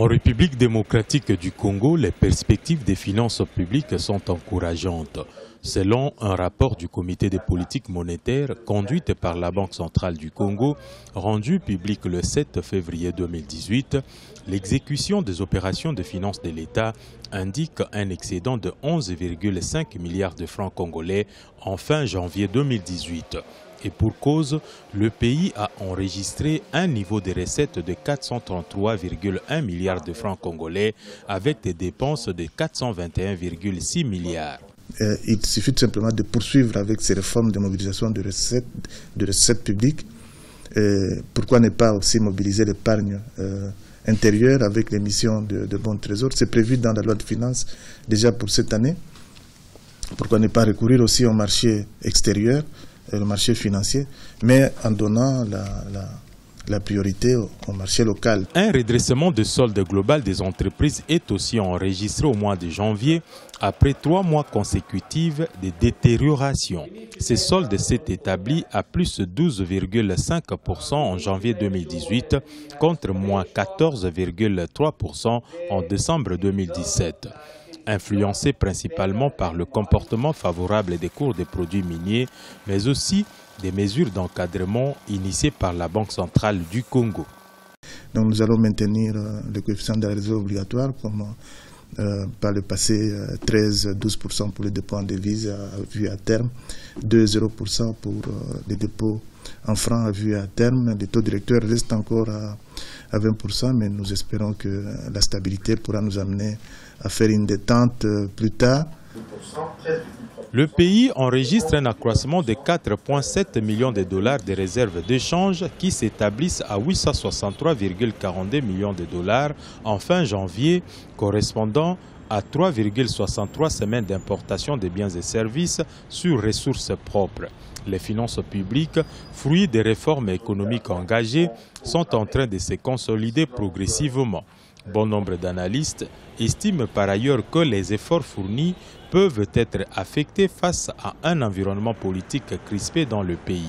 En République démocratique du Congo, les perspectives des finances publiques sont encourageantes. Selon un rapport du Comité des politiques monétaires conduite par la Banque centrale du Congo, rendu public le 7 février 2018, l'exécution des opérations de finances de l'État indique un excédent de 11,5 milliards de francs congolais en fin janvier 2018. Et pour cause, le pays a enregistré un niveau de recettes de 433,1 milliards de francs congolais avec des dépenses de 421,6 milliards. Il suffit tout simplement de poursuivre avec ces réformes de mobilisation de recettes publiques. Pourquoi ne pas aussi mobiliser l'épargne intérieure avec l'émission de bons trésors? C'est prévu dans la loi de finances déjà pour cette année. Pourquoi ne pas recourir aussi au marché extérieur, le marché financier, mais en donnant la priorité au marché local. Un redressement de solde global des entreprises est aussi enregistré au mois de janvier, après 3 mois consécutifs de détérioration. Ces soldes s'est établi à plus 12,5% en janvier 2018, contre moins 14,3% en décembre 2017. Influencé principalement par le comportement favorable des cours des produits miniers, mais aussi des mesures d'encadrement initiées par la Banque centrale du Congo. Donc nous allons maintenir le coefficient de la réserve obligatoire comme par le passé 13-12% pour les dépôts en devises à vue à terme, 2,0% pour les dépôts en francs à vue à terme. Les taux directeurs restent encore à 20%, mais nous espérons que la stabilité pourra nous amener à faire une détente plus tard. Le pays enregistre un accroissement de 4,7 millions de dollars de réserves d'échange qui s'établissent à 863,42 millions de dollars en fin janvier, correspondant à 3,63 semaines d'importation de biens et services sur ressources propres. Les finances publiques, fruits des réformes économiques engagées, sont en train de se consolider progressivement. Bon nombre d'analystes estiment par ailleurs que les efforts fournis peuvent être affectés face à un environnement politique crispé dans le pays.